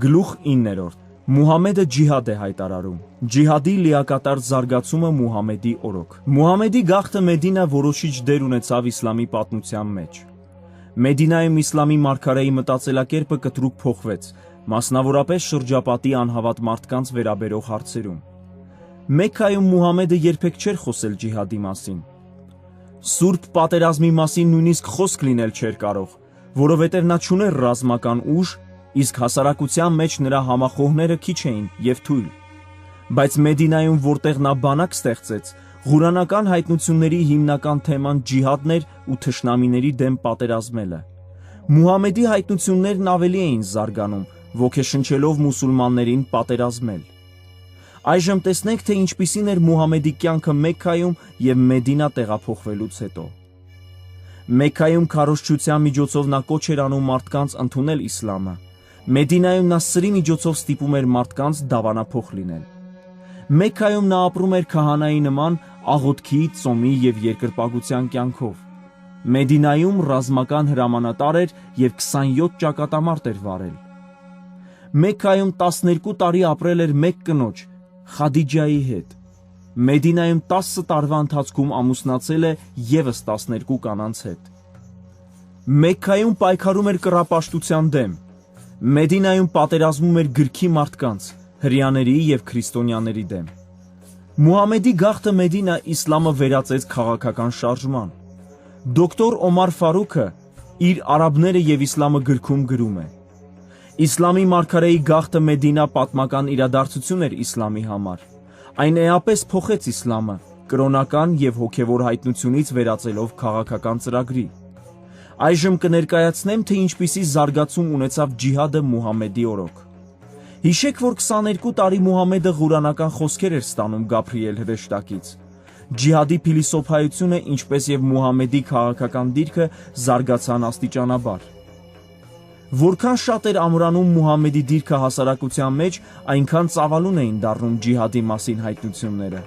Գլուխ 9. Մուհամեդը ջիհադ է հայտարարում։ Ջիհադի լիակատար զարգացումը Մուհամեդի օրոք։ Մուհամեդի գաղթը Մեդինա որոշիչ դեր ունեցավ իսլամի պատմության մեջ։ Մեդինայում իսլամի մարգարեի մտածելակերպը կտրուկ փոխվեց, մասնավորապես շրջապատի անհավատ մարդկանց վերաբերող հարցերում։ Մեքքայում Մուհամեդը երբեք չէր խոսել ջիհադի մասին։ Սուրբ պատերազմի մասին նույնիսկ խոսք լինել չէր կարող, որովհետև նա չուներ ռազմական ուժ, իսկ հասարակության մեջ նրա համախոհները քիչ էին և թույլ։ Բայց Մեդինայում, որտեղ նա բանակ ստեղծեց, ղուրանական հայտնությունների հիմնական թեման ջիհադն էր ու թշնամիների դեմ պատերազմելը։ Մուհամեդի հայտնություններն ավելի էին զարգանում, ոգեշնչելով մուսուլմաններին պատերազմել։ Այժմ տեսնենք, թե ինչպիսին էր Մուհամեդի կյանքը Մեքքայում և Մեդինա տեղափոխվելուց հետո։ Մեքքայում քարոզչության միջոցով նա կոչ էր անում մարդկանց ընդունել իսլամը։ Մեդինայում նա սրի միջոցով ստիպում էր մարդկանց դավանափոխ լինել։ Մեքքայում նա ապրում էր քահանայի նման աղոթքի, ծոմի և երկրպագության կյանքով։ Մեդինայում ռազմական հրամանատար էր և 27 ճակատամարտ էր վարել։ Մեքքայում 12 տարի ապրել էր մեկ կնոջ՝ Խադիջայի հետ։ Մեդինայում 10 տարվա ընթացքում ամուսնացել է ևս 12 կանանց հետ։ Մեքքայում պայքարում էր կռապաշտության դեմ։ Մեդինայում պատերազմում էր գրքի մարդկանց, հրեաների և քրիստոնյաների դեմ։ Մուհամեդի գաղթը Մեդինա իսլամը վերածեց քաղաքական շարժման։ Դոկտոր Օմար Ֆարուքը իր «Արաբները և իսլամը» գրքում գրում է. Իսլամի մարգարեի գաղթը Մեդինա պատմական իրադարձություն էր իսլամի համար։ Այն էապես փոխեց իսլամը, կրոնական և հոգևոր հայտնությունից վերածելով քաղաքական ծրագրի։ Այժմ կներկայացնեմ, թե ինչպիսի զարգացում ունեցավ ջիհադը Մուհամեդի օրոք։ Հիշեք, որ 22 տարի Մուհամեդը ղուրանական խոսքեր էր ստանում Գաբրիել հրեշտակից։ Ջիհադի փիլիսոփայությունը, ինչպես և Մուհամեդի քաղաքական դիրքը զարգացան աստիճանաբար։ Որքան շատ էր ամրանում Մուհամեդի դիրքը հասարակության մեջ, այնքան ծավալուն էին դառնում ջիհադի մասին հայտնությունները։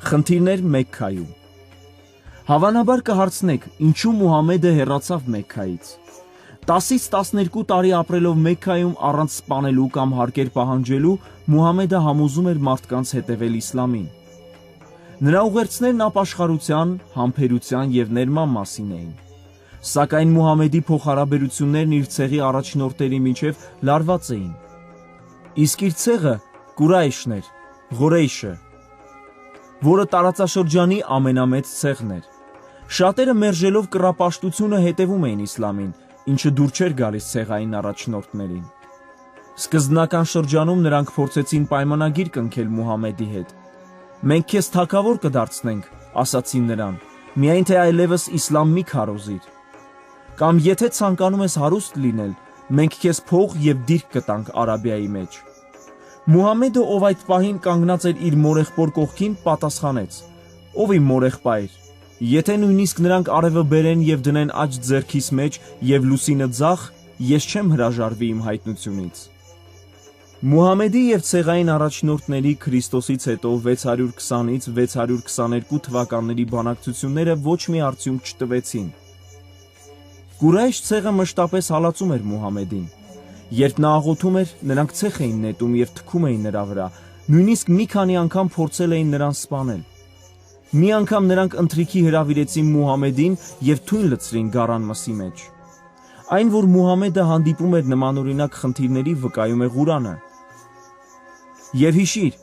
Խնդիրներ Մեքքայում։ Հավանաբար կհարցնեք, ինչու Մուհամեդը հեռացավ Մեքքայից։ 10-ից 12 տարի ապրելով Մեքքայում առանց սպանելու կամ հարկեր պահանջելու, Մուհամեդը համոզում էր մարդկանց հետևել իսլամին։ Նրա ուղերձներն ապաշխարության, համբերության և ներման մասին էին։ Սակայն Մուհամեդի փոխհարաբերություններն իր ցեղի առաջնորդների միջև լարված էին։ Իսկ իր ցեղը Կուրայշն էր, Ղորեյշը, որը տարածաշրջանի ամենամեծ ցեղն էր։ Շատերը մերժելով կռապաշտությունը հետևում էին իսլամին, ինչը դուր չէր գալիս ցեղային առաջնորդներին։ Սկզբնական շրջանում նրանք փորձեցին պայմանագիր կնքել Մուհամեդի հետ։ «Մենք քեզ թագավոր կդարձնենք», ասացին նրան, «միայն թե այլևս իսլամ մի քարոզիր։ Կամ եթե ցանկանում ես հարուստ լինել, մենք քեզ փող և դիրք կտանք Արաբիայի մեջ»։ Մուհամեդը, ով այդ պահին կանգնած էր իր մորեղբոր կողքին, պատասխանեց. «Ով իմ մորեղբայր, եթե նույնիսկ նրանք արևը բերեն և դնեն աջ ձեռքիս մեջ և լուսինը ձախ, ես չեմ հրաժարվի իմ հայտնությունից»։ Մուհամեդի և ցեղային առաջնորդների Քրիստոսից հետո 620-ից 622 թվականների բանակցությունները ոչ մի արդյունք չտվեցին։ Կուրայշ ցեղը մշտապես հալածում էր Մուհամեդին։ Երբ նա աղոթում էր, նրանք ցեխ էին նետում և թքում էին նրա վրա, նույնիսկ մի քանի անգամ փորձել էին նրան սպանել։ Մի անգամ նրանք ընթրիքի հրավիրեցին Մուհամեդին և թույն լցրին Գառան մսի մեջ։ Այն, որ Մուհամեդը հանդիպում էր նմանօրինակ խնդիրների, վկայում է Ղուրանը։ Եվ հիշիր,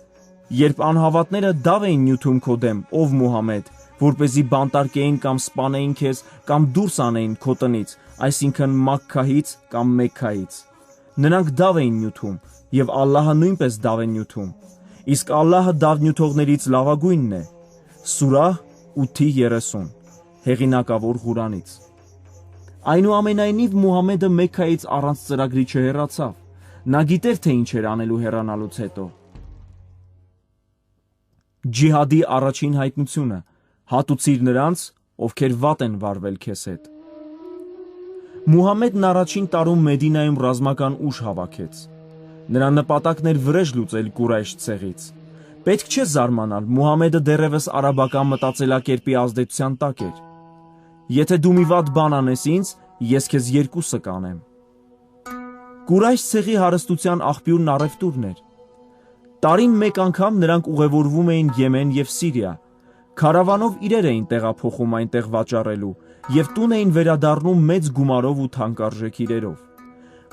երբ անհավատները դավ էին նյութում քո դեմ, ով Մուհամեդ, որպեսզի բանտարկեին կամ սպանեին քեզ կամ դուրս անեին քո տնից, այսինքն Մաքքայից կամ Մեքքայից։ Նրանք դավ էին նյութում, և Ալլահը նույնպես դավ է նյութում, իսկ Ալլահը դավ նյութողներից լավագույնն է։ Սուրահ 8:30, հեղինակավոր Ղուրանից։ Այնուամենայնիվ Մուհամեդը Մեքքայից առանց ծրագրի չհեռացավ։ Նա գիտեր, թե ինչ էր անելու հեռանալուց հետո։ Ջիհադի առաջին հայտնությունը՝ հատուցիր նրանց, ովքեր վատ են վարվել քեզ հետ։ Մուհամեդն առաջին տարում Մեդինայում ռազմական ուժ հավաքեց։ Նրա նպատակն էր վրեժ լուծել Կուրայշ ցեղից։ Պետք չէ զարմանալ, Մուհամեդը դեռևս արաբական մտածելակերպի ազդեցության տակ էր։ Եթե դու մի վատ բան անես ինձ, ես քեզ երկուսը կանեմ։ Կուրայշ ցեղի հարստության աղբյուրն առևտուրն էր։ Տարին մեկ անգամ նրանք ուղևորվում էին Եմեն եւ Սիրիա։ Քարավանով իրեր էին տեղափոխում այնտեղ վաճառելու եւ տուն էին վերադառնում մեծ գումարով ու թանկարժեք իրերով։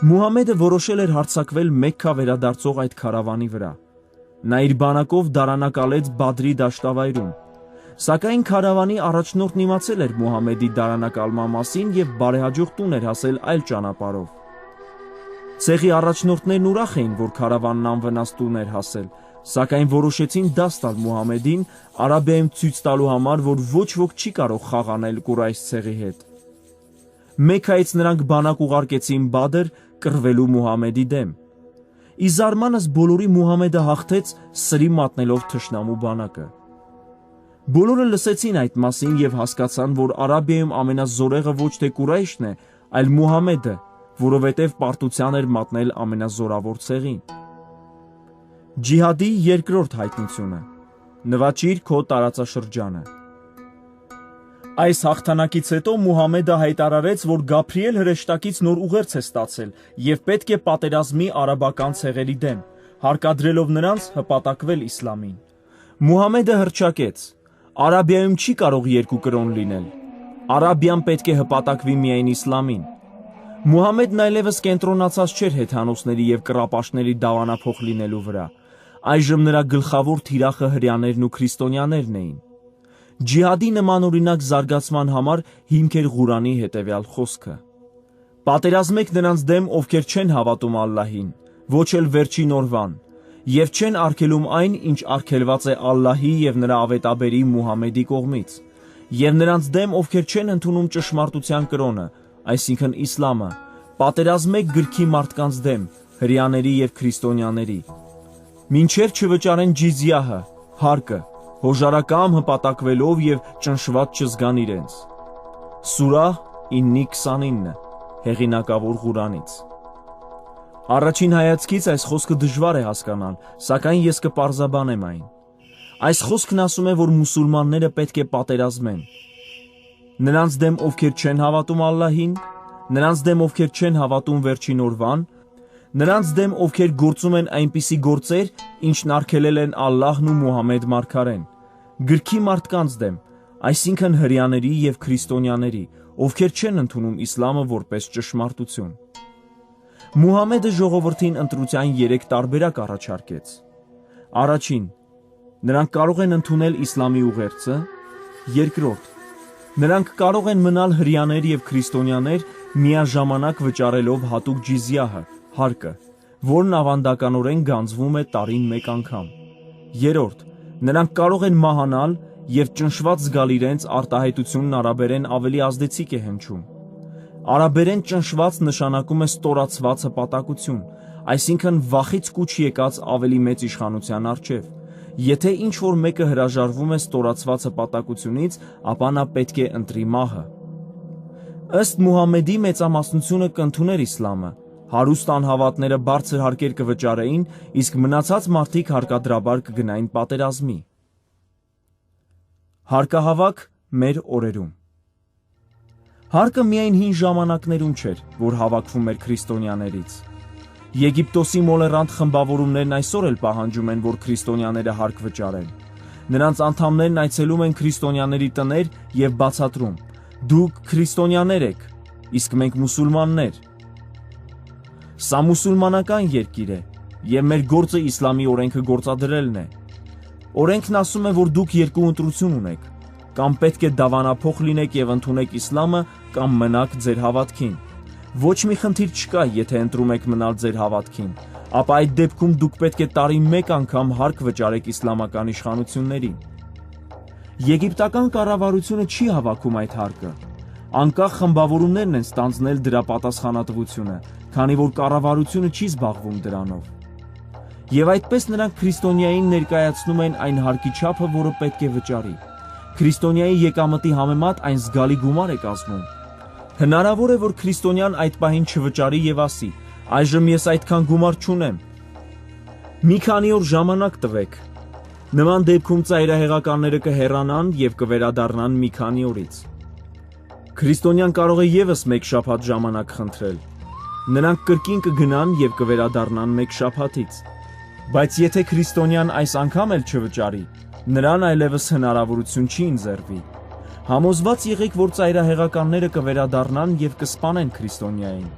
Մուհամեդը որոշել էր հարձակվել Մեքքա վերադարձող այդ քարավանի վրա։ Նա իր բանակով դարանակալեց Բադրի դաշտավայրում։ Սակայն քարավանի առաջնորդն իմացել էր Մուհամեդի դարանակալման մասին եւ բարեհաջող տուն էր հասել այլ ճանապարհով։ Ցեղի առաջնորդներն ուրախ էին, որ քարավանն անվնաս տուն էր հասել, սակայն որոշեցին դաս տալ Մուհամեդին Արաբիայում ցույց տալու համար, որ ոչ ոք չի կարող խաղանել Կուրայշ ցեղի հետ։ Մեքքայից նրանք բանակ ուղարկեցին Բադր կռվելու Մուհամեդի դեմ։ Ի զարմանս բոլորի Մուհամեդը հաղթեց սրի մատնելով թշնամու բանակը։ Բոլորը լսեցին այդ մասին եւ հասկացան, որ Արաբիայում ամենազորեղը ոչ թե Կուրայշն է, այլ Մուհամեդը, որովհետև պարտության էր մատնել ամենազորավոր ցեղին։ Ջիհադի երկրորդ հայտնությունը։ Նվաճիր քո տարածաշրջանը։ Այս հաղթանակից հետո Մուհամեդը հայտարարեց, որ Գաբրիել հրեշտակից նոր ուղերձ է ստացել եւ պետք է պատերազմի արաբական ցեղերի դեմ, հարկադրելով նրանց հպատակվել իսլամին։ Մուհամեդը հռչակեց. Արաբիայում չի կարող երկու կրոն լինել։ Արաբիան պետք է հպատակվի միայն իսլամին։ Մուհամեդն այլևս կենտրոնացած չէր հեթանոսների եւ կռապաշտների դավանափոխ լինելու վրա։ Այժմ նրա գլխավոր թիրախը հրեաներն ու քրիստոնյաներն էին։ Ջիհադի նմանօրինակ զարգացման համար հիմք էր Ղուրանի հետևյալ խոսքը. Պատերազմեք նրանց դեմ, ովքեր չեն հավատում Ալլահին, ոչ էլ վերջին օրվան, եւ չեն արգելում այն, ինչ արգելված է Ալլահի եւ նրա ավետաբերի Մուհամեդի կողմից, եւ նրանց դեմ, ովքեր չեն ընդունում ճշմարտության կրոնը, այսինքն իսլամը, պատերազմեք գրքի մարդկանց դեմ, հրեաների եւ քրիստոնյաների, մինչեւ չվճարեն ջիզյահը, հարկը, հոժարակամ հպատակվելով եւ ճնշված չզգան իրենց։ Սուրահ 9:29 հեղինակավոր Ղուրանից։ Առաջին հայացքից այս խոսքը դժվար է հասկանալ, սակայն ես կպարզաբանեմ այն։ Այս խոսքն ասում է, որ մուսուլմանները պետք է պատերազմեն։ Նրանց դեմ, ովքեր չեն հավատում Ալլահին, նրանց դեմ, ովքեր չեն հավատում վերջին օրվան, նրանց դեմ, ովքեր գործում են այնպիսի գործեր, ինչն արգելել են Ալլահն ու Մուհամեդ մարգարեն, գրքի մարդկանց դեմ, այսինքն հրեաների եւ քրիստոնյաների, ովքեր չեն ընդունում իսլամը որպես ճշմարտություն։ Մուհամեդը ժողովրդին ընտրության 3 տարբերակ առաջարկեց։ Առաջին, նրանք կարող են ընդունել իսլամի ուղերձը։ Երկրորդ, նրանք կարող են մնալ հրեաներ եւ քրիստոնյաներ միաժամանակ վճարելով հատուկ ջիզյահը, հարկը, որն ավանդականորեն գանձվում է տարին մեկ անգամ։ Երրորդ, նրանք կարող են մահանալ եւ ճնշված զգալ իրենց արտահայտությունն արաբերեն ավելի ազդեցիկ է հնչում։ Արաբերեն ճնշված նշանակում է ստորացված հպատակություն, այսինքն վախից կուչ եկած ավելի մեծ իշխանության առջև։ Եթե ինչ-որ մեկը հրաժարվում է ստորացված հպատակությունից, ապա նա պետք է ընտրի մահը։ Ըստ Մուհամեդի մեծամասնությունը կընդուներ իսլամը, հարուստ անհավատները բարձր հարկեր կվճարեին, իսկ մնացած մարդիկ հարկադրաբար կգնային պատերազմի։ Հարկահավաք մեր օրերում։ Հարկը միայն հին ժամանակներում չէր, որ հավաքվում էր քրիստոնյաներից։ Եգիպտոսի մոլեռանդ խմբավորումներն այսօր էլ պահանջում են, որ քրիստոնյաները հարկ վճարեն։ Նրանց անդամներն այցելում են քրիստոնյաների տներ եւ բացատրում. դուք քրիստոնյաներ եք, իսկ մենք մուսուլմաններ։ Սա մուսուլմանական երկիր է, եւ մեր գործը իսլամի օրենքը գործադրելն է։ Օրենքն ասում է, որ դուք երկու ընտրություն ունեք, կամ պետք է դավանափոխ լինեք եւ ընդունեք իսլամը, կամ մնաք ձեր հավատքին։ Ոչ մի խնդիր չկա, եթե ընտրում եք մնալ ձեր հավատքին, ապա այդ դեպքում դուք պետք է տարին մեկ անգամ հարկ վճարեք իսլամական իշխանություններին։ Եգիպտական կառավարությունը չի հավաքում այդ հարկը։ Անկախ խմբավորումներն են ստանձնել դրա պատասխանատվությունը, քանի որ կառավարությունը չի զբաղվում դրանով։ Եվ այդպես նրանք քրիստոնյային ներկայացնում են այն հարկի չափը, որը պետք է վճարի։ Քրիստոնյայի եկամտի համեմատ այն զգալի գումար է կազմում։ Հնարավոր է, որ քրիստոնյան այդ պահին չվճարի եւ ասի. այժմ ես այդքան գումար չունեմ։ Մի քանի օր ժամանակ տվեք։ Նման դեպքում ծայրահեղականները կհեռանան եւ կվերադառնան մի քանի օրից։ Քրիստոնյան կարող է եւս մեկ շաբաթ ժամանակ խնդրել։ Նրանք կրկին կգնան եւ կվերադառնան մեկ շաբաթից։ Բայց եթե քրիստոնյան այս անգամ էլ չվճարի, նրան այլևս հնարավորություն չի ընձեռվի։ Համոզված եղեք, որ ծայրահեղականները կվերադառնան եւ կսպանեն քրիստոնյային։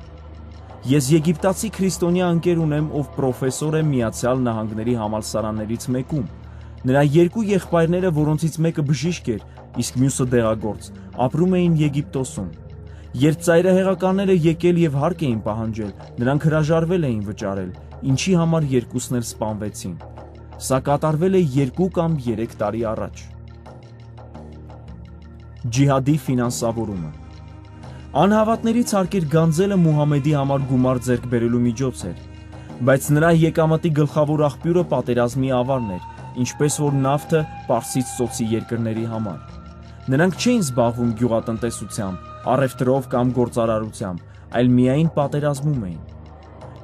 Ես եգիպտացի քրիստոնյա ընկեր ունեմ, ով պրոֆեսոր է Միացյալ Նահանգների համալսարաններից մեկում։ Նրա երկու եղբայրները, որոնցից մեկը բժիշկ էր, իսկ մյուսը դեղագործ, ապրում էին Եգիպտոսում։ Երբ ծայրահեղականները եկել եւ հարկ էին պահանջել, նրանք հրաժարվել էին վճարել, ինչի համար երկուսն էլ սպանվեցին։ Սա կատարվել է 2 կամ 3 տարի առաջ։ Ջիհադի ֆինանսավորումը։ Անհավատներից արկեր գանձելը Մուհամեդի համար գումար ձեռք բերելու միջոց էր, բայց նրա եկամտի գլխավոր աղբյուրը պատերազմի ավարն էր, ինչպես որ նավթը Պարսից ծոցի երկրների համար։ Նրանք չէին զբաղվում գյուղատնտեսությամբ, առևտրով կամ գործարարությամբ, այլ միայն պատերազմում էին։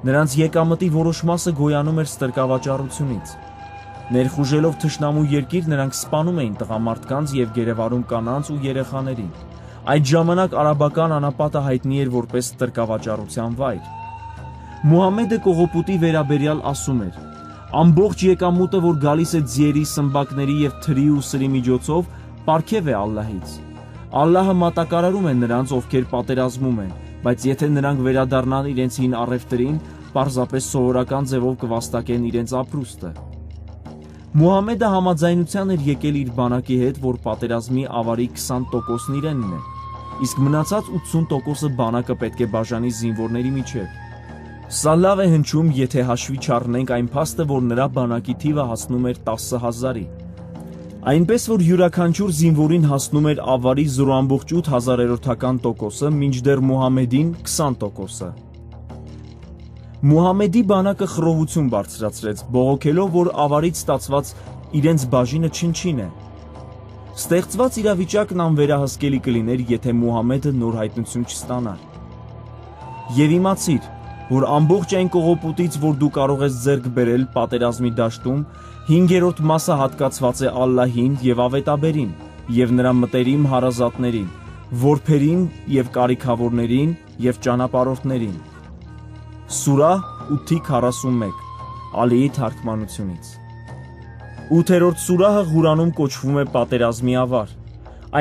Նրանց եկամտի որոշ մասը գոյանում էր ստրկավաճառությունից։ Ներխուժելով թշնամու երկիր, նրանք սպանում էին տղամարդկանց եւ գերեվարում կանանց ու երեխաներին։ Այդ ժամանակ արաբական անապատը հայտնի էր որպես ստրկավաճառության վայր։ Մուհամեդը կողոպուտի վերաբերյալ ասում էր. ամբողջ եկամուտը, որ գալիս է ձիերի, սմբակների եւ թրի ու սրի միջոցով, պարգև է Ալլահից։ Ալլահը մատակարարում է նրանց, ովքեր պատերազմում են, բայց եթե նրանք վերադառնան իրենց հին առևտրին, պարզապես սովորական ձևով կվաստակեն իրենց ապրուստը։ Մուհամեդը համաձայնության էր եկել իր բանակի հետ, որ պատերազմի ավարի 20%-ն իրենն է, իսկ մնացած 80%-ը բանակը պետք է բաժանի զինվորների միջև։ Սա լավ է հնչում, եթե հաշվի չառնենք այն փաստը, որ նրա բանակի թիվը հասնում էր 10,000-ի։ Այնպես որ յուրաքանչյուր զինվորին հասնում էր ավարի 0,8%-ը, մինչդեռ Մուհամեդին 20%-ը։ Մուհամեդի բանակը խռովություն բարձրացրեց, բողոքելով, որ ավարից ստացված իրենց բաժինը չնչին է։ Ստեղծված իրավիճակն անվերահսկելի կլիներ, եթե Մուհամեդը նոր հայտնություն չստանար։ Եվ իմացիր, որ ամբողջ այն կողոպուտից, որ դու կարող ես ձեռք բերել պատերազմի դաշտում, 5-րդ մասը հատկացված է Ալլահին եւ ավետաբերին, եւ նրա մտերիմ հարազատներին, որբերին եւ կարիքավորներին եւ ճանապարհորդներին։ Սուրահ 8:41 Ալիի թարգմանությունից։ 8-րդ սուրահը Ղուրանում կոչվում է պատերազմի ավար։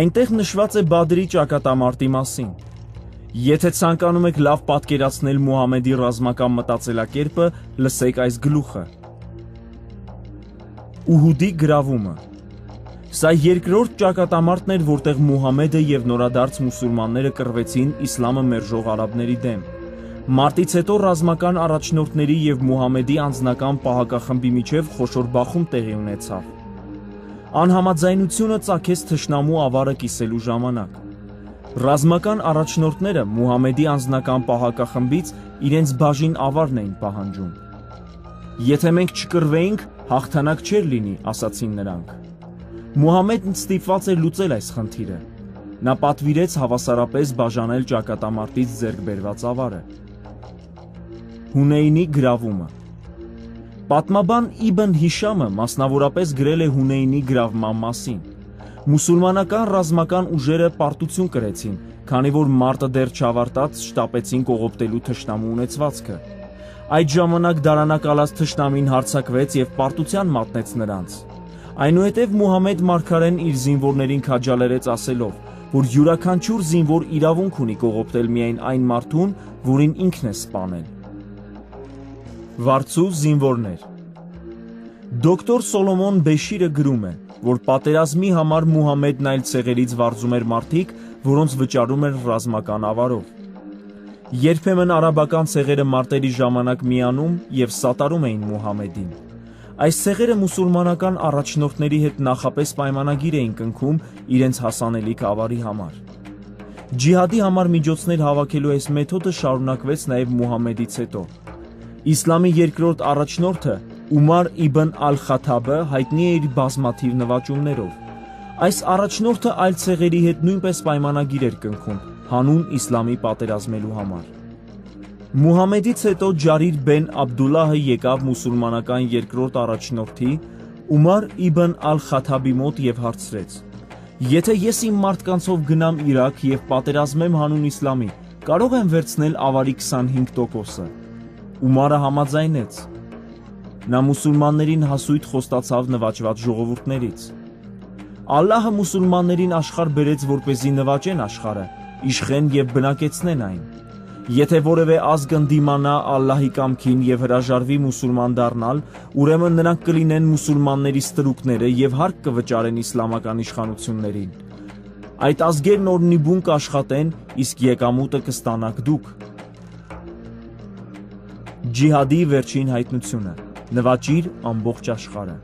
Այնտեղ նշված է Բադրի ճակատամարտի մասին։ Եթե ցանկանում եք լավ պատկերացնել Մուհամեդի ռազմական մտածելակերպը, լսեք այս գլուխը։ Ուհուդի գրավումը։ Սա երկրորդ ճակատամարտն էր, որտեղ Մուհամեդը եւ նորադարձ մուսուլմանները կռվեցին իսլամը մերժող արաբների դեմ։ Մարտից հետո ռազմական առաջնորդների եւ Մուհամեդի անձնական պահակախմբի միջև խոշոր բախում տեղի ունեցավ։ Անհամաձայնությունը ծագեց թշնամու ավարը կիսելու ժամանակ։ Ռազմական առաջնորդները Մուհամեդի անձնական պահակախմբից իրենց բաժին ավարն էին պահանջում։ Եթե մենք չկռվեինք, հաղթանակ չէր լինի, ասացին նրանք։ Մուհամեդն ստիպված էր լուծել այս խնդիրը։ Նա պատվիրեց հավասարապես բաժանել ճակատամարտից ձեռք բերված ավարը։ Հունեյնի գրավումը։ Պատմաբան Իբն Հիշամը մասնավորապես գրել է Հունեյնի գրավման մասին։ Մուսուլմանական ռազմական ուժերը պարտություն կրեցին, քանի որ մարտը դեռ չավարտած շտապեցին կողոպտելու թշնամու ունեցվածքը։ Այդ ժամանակ դարանակալած թշնամին հարձակվեց եւ պարտության մատնեց նրանց։ Այնուհետև Մուհամեդ մարգարեն իր զինվորներին քաջալերեց ասելով, որ յուրաքանչյուր զինվոր իրավունք ունի կողոպտել միայն այն մարդուն, որին ինքն է սպանել։ Վարձու զինվորներ։ Դոկտոր Սոլոմոն Բեշիրը գրում է, որ պատերազմի համար Մուհամեդն այլ ցեղերից վարձում էր մարդիկ, որոնց վճարում էր ռազմական ավարով։ Երբեմն արաբական ցեղերը մարտերի ժամանակ միանում եւ սատարում էին Մուհամեդին։ Այս ցեղերը մուսուլմանական առաջնորդների հետ նախապես պայմանագիր էին կնքում իրենց հասանելիք ավարի համար։ Ջիհադի համար միջոցներ հավաքելու այս մեթոդը շարունակվեց նաեւ Մուհամեդից հետո։ Իսլամի երկրորդ առաջնորդը Ումար իբն Ալ-Խաթաբը հայտնի է իր բազմաթիվ նվաճումներով։ Այս առաջնորդը այլ ցեղերի հետ նույնպես պայմանագիր էր կնքում հանուն իսլամի պատերազմելու համար։ Մուհամեդից հետո Ջարիր բեն Աբդուլլահը եկավ մուսուլմանական երկրորդ առաջնորդի Ումար իբն Ալ-Խաթաբի մոտ եւ հարցրեց. Եթե ես իմ մարդկանցով գնամ Իրաք եւ պատերազմեմ հանուն իսլամի, կարող են վերցնել ավարի 25%-ը։ Ումարը համաձայնեց։ Նա մուսուլմաններին հասույթ խոստացավ նվաճված ժողովուրդներից։ Ալլահը մուսուլմաններին աշխարհ բերեց, որպեսզի նվաճեն աշխարհը, իշխեն եւ բնակեցնեն այն։ Եթե որևէ ազգ ընդդիմանա Ալլահի կամքին եւ հրաժարվի մուսուլման դառնալ, ուրեմն նրանք կլինեն մուսուլմանների ստրուկները եւ հարկ կվճարեն իսլամական իշխանություններին։ Այդ ազգերն օրնի բուն կաշխատեն, իսկ եկամուտը կստանաք դուք։ Ջիհադի վերջին հայտնությունը՝ նվաճիր ամբողջ աշխարհը։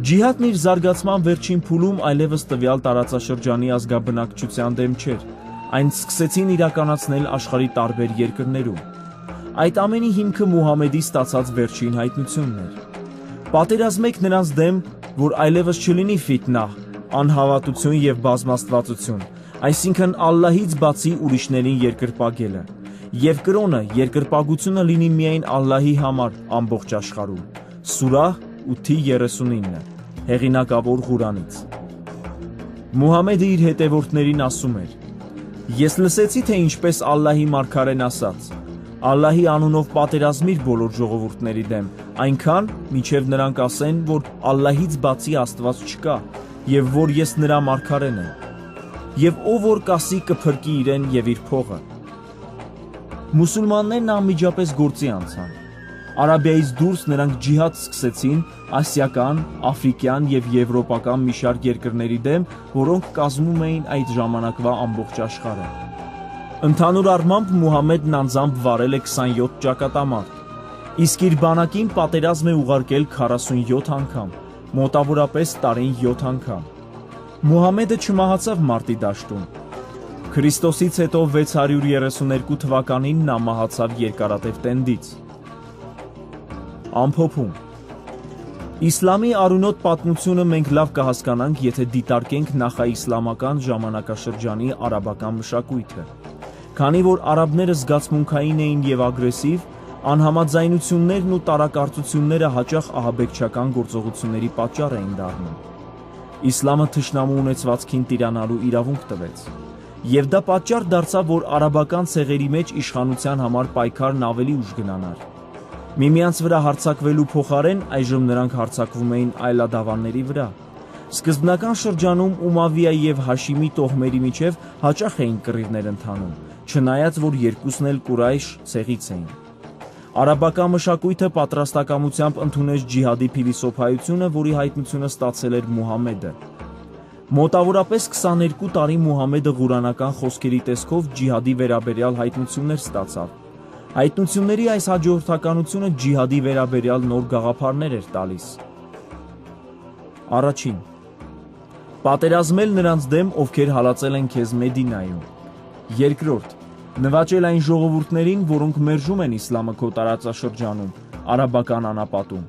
Ջիհադն իր զարգացման վերջին փուլում այլևս տվյալ տարածաշրջանի ազգաբնակչության դեմ չէր, այն սկսեցին իրականացնել աշխարհի տարբեր երկրներում։ Այդ ամենի հիմքը Մուհամեդի ստացած վերջին հայտնությունն էր։ Պատերազմեք նրանց դեմ, որ այլևս չլինի ֆիտնա, անհավատություն եւ բազմաստվածություն, այսինքն Ալլահից բացի ուրիշներին երկրպագելը, եւ կրոնը, երկրպագությունը լինի միայն Ալլահի համար ամբողջ աշխարհում։ Սուրահ 8:39, հեղինակավոր Ղուրանից։ Մուհամեդը իր հետևորդներին ասում էր. Ես լսեցի, թե ինչպես Ալլահի մարգարեն ասաց. Ալլահի անունով պատերազմիր բոլոր ժողովուրդների դեմ, այնքան, մինչև նրանք ասեն, որ Ալլահից բացի Աստված չկա, եւ որ ես նրա մարգարեն եմ, եւ ով որ կասի կփրկի իրեն եւ իր փողը։ Մուսուլմաններն անմիջապես գործի անցան։ Արաբիայից դուրս նրանք ջիհադ սկսեցին ասիական, աֆրիկյան եւ եվրոպական մի շարք երկրների դեմ, որոնք կազմում էին այդ ժամանակվա ամբողջ աշխարհը։ Ընդհանուր առմամբ Մուհամեդն անձամբ վարել է 27 ճակատամարտ, իսկ իր բանակին պատերազմ է ուղարկել 47 անգամ, մոտավորապես տարին 7 անգամ։ Մուհամեդը չմահացավ մարտի դաշտում։ Քրիստոսից հետո 632 թվականին նա մահացավ երկարատև տենդից։ Ամփոփում։ Իսլամի արունոտ պատմությունը մենք լավ կհասկանանք, եթե դիտարկենք նախաիսլամական ժամանակաշրջանի արաբական մշակույթը։ Քանի որ արաբները զգացմունքային էին եւ ագրեսիվ, անհամաձայնություններն ու տարակարծությունները հաճախ ահաբեկչական գործողությունների պատճառ էին դառնում։ Իսլամը թշնամու ունեցվածքին տիրանալու իրավունք տվեց։ Եվ դա պատճառ դարձավ, որ արաբական ցեղերի մեջ իշխանության համար պայքարն ավելի ուժ գնանար։ Միմյանց վրա հարձակվելու փոխարեն այժմ նրանք հարձակվում էին այլադավանների վրա։ Սկզբնական շրջանում Ումավիա եւ Հաշիմի տոհմերի միջև հաճախ էին կռիվներ ընթանում, չնայած որ երկուսն էլ Կուրայշ ցեղից էին։ Արաբական մշակույթը պատրաստակամությամբ ընդունեց ջիհադի փիլիսոփայությունը, որի հայտնությունը ստացել էր Մուհամեդը։ Մոտավորապես 22 տարի Մուհամեդը ղուրանական խոսքերի տեսքով ջիհադի վերաբերյալ հայտնություններ ստացավ։ Հայտնությունների այս հաջորդականությունը ջիհադի վերաբերյալ նոր գաղափարներ էր տալիս։ Առաջին. պատերազմել նրանց դեմ, ովքեր հալածել են քեզ Մեդինայում։ Երկրորդ. նվաճել այն ժողովուրդներին, որոնք մերժում են իսլամը քո տարածաշրջանում, արաբական անապատում։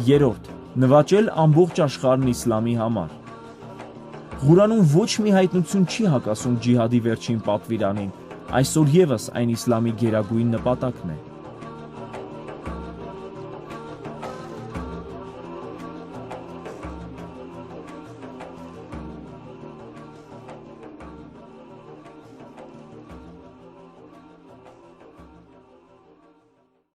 Երրորդ. նվաճել ամբողջ աշխարհն իսլամի համար։ Ղուրանում ոչ մի հայտնություն չի հակասում ջիհադի վերջին պատվիրանին, այսօր եւս այն իսլամի գերագույն նպատակն է։